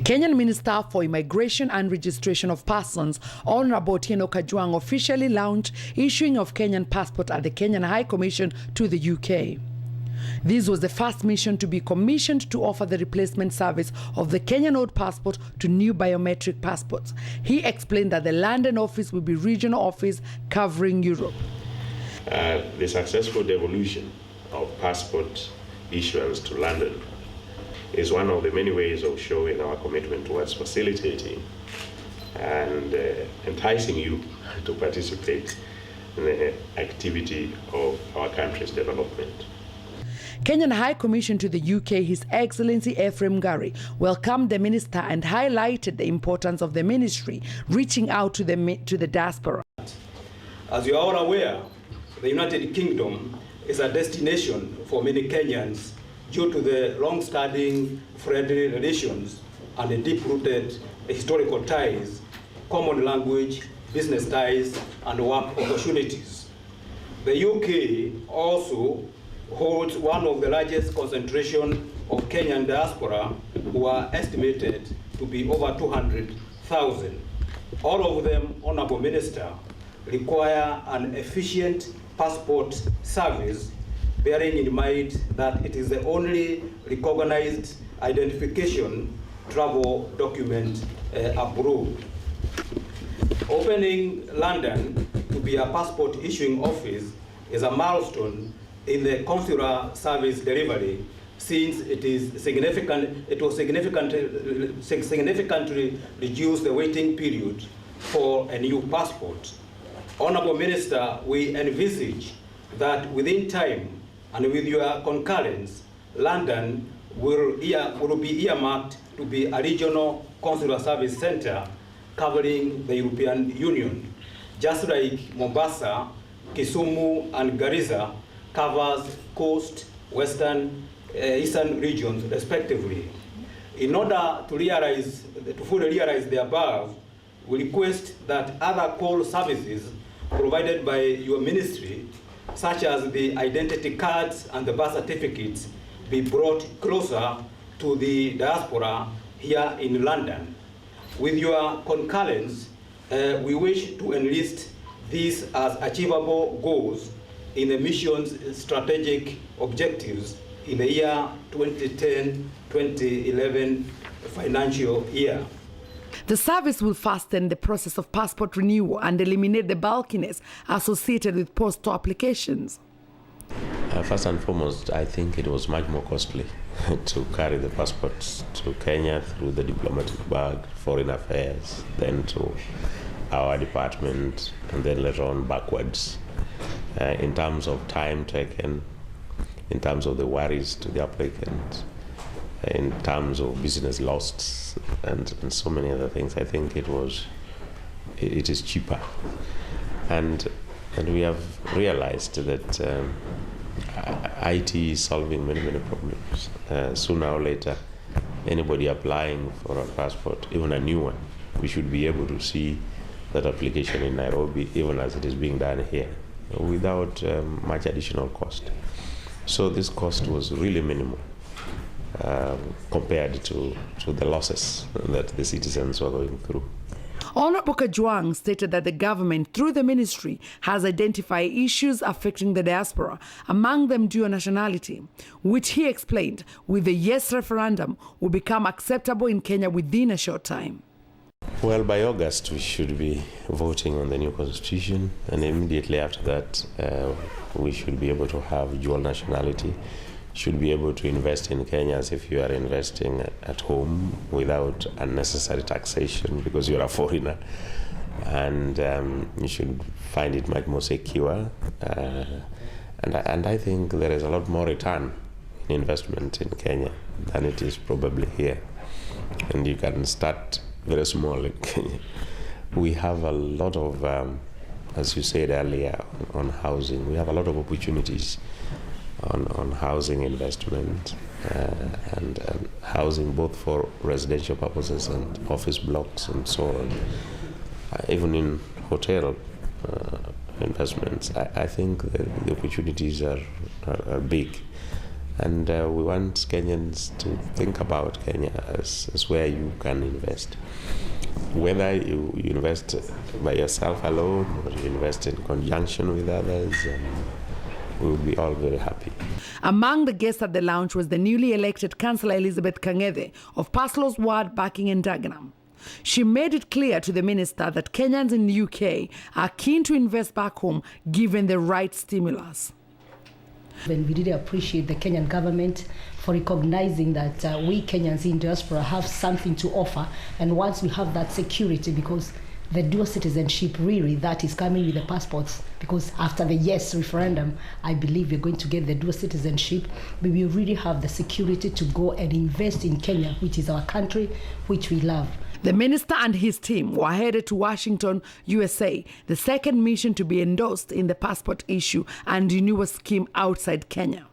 Kenyan Minister for Immigration and Registration of Persons, Honorable Otieno Kajwang, officially launched issuing of Kenyan passport at the Kenyan High Commission to the UK. This was the first mission to be commissioned to offer the replacement service of the Kenyan old passport to new biometric passports. He explained that the London office will be regional office covering Europe. The successful devolution of passport issuance to London is one of the many ways of showing our commitment towards facilitating and enticing you to participate in the activity of our country's development. Kenyan High Commission to the UK, His Excellency Ephraim Gari, welcomed the minister and highlighted the importance of the ministry reaching out to the diaspora. As you are all aware, the United Kingdom is a destination for many Kenyans due to the long-standing friendly relations and the deep-rooted historical ties, common language, business ties, and work opportunities. The UK also holds one of the largest concentration of Kenyan diaspora, who are estimated to be over 200,000. All of them, Honorable Minister, require an efficient passport service, bearing in mind that it is the only recognized identification travel document abroad. Opening London to be a passport issuing office is a milestone in the consular service delivery, since it will significantly reduce the waiting period for a new passport. Honorable Minister, we envisage that within time and with your concurrence, London will be earmarked to be a regional consular service center covering the European Union, just like Mombasa, Kisumu, and Garissa covers coast, western, eastern regions, respectively. In order to fully realize the above, we request that other core services provided by your ministry, such as the identity cards and the birth certificates, be brought closer to the diaspora here in London. With your concurrence, we wish to enlist these as achievable goals in the mission's strategic objectives in the year 2010-2011 financial year. The service will fasten the process of passport renewal and eliminate the bulkiness associated with postal applications. First and foremost, I think it was much more costly to carry the passports to Kenya through the diplomatic bag, foreign affairs, then to our department, and then later on backwards. In terms of time taken, in terms of the worries to the applicant, in terms of business lost, and so many other things, I think it is cheaper. And we have realized that IT is solving many problems. Sooner or later, anybody applying for a passport, even a new one, we should be able to see that application in Nairobi, even as it is being done here, without much additional cost. So this cost was really minimal compared to the losses that the citizens were going through. Honorable Kajwang stated that the government, through the ministry, has identified issues affecting the diaspora, among them dual nationality, which he explained with the yes referendum will become acceptable in Kenya within a short time. Well, by August, we should be voting on the new constitution, and immediately after that, we should be able to have dual nationality, should be able to invest in Kenya as if you are investing at home without unnecessary taxation because you're a foreigner, and you should find it much more secure. And I think there is a lot more return in investment in Kenya than it is probably here, and you can start very small in Kenya. We have a lot of, as you said earlier, on housing. We have a lot of opportunities on housing investment and housing both for residential purposes and office blocks and so on. Even in hotel investments, I think the opportunities are big. And we want Kenyans to think about Kenya as where you can invest. Whether you invest by yourself alone or you invest in conjunction with others, we will be all very happy. Among the guests at the lounge was the newly elected Councillor Elizabeth Kang'ethe of Paslo's ward backing in Dagenham. She made it clear to the minister that Kenyans in the UK are keen to invest back home given the right stimulus. And we really appreciate the Kenyan government for recognizing that we Kenyans in diaspora have something to offer, and once we have that security, because the dual citizenship really that is coming with the passports, because after the yes referendum, I believe we're going to get the dual citizenship, but we really have the security to go and invest in Kenya, which is our country, which we love. The minister and his team were headed to Washington, USA, the second mission to be endorsed in the passport issue and renewal scheme outside Kenya.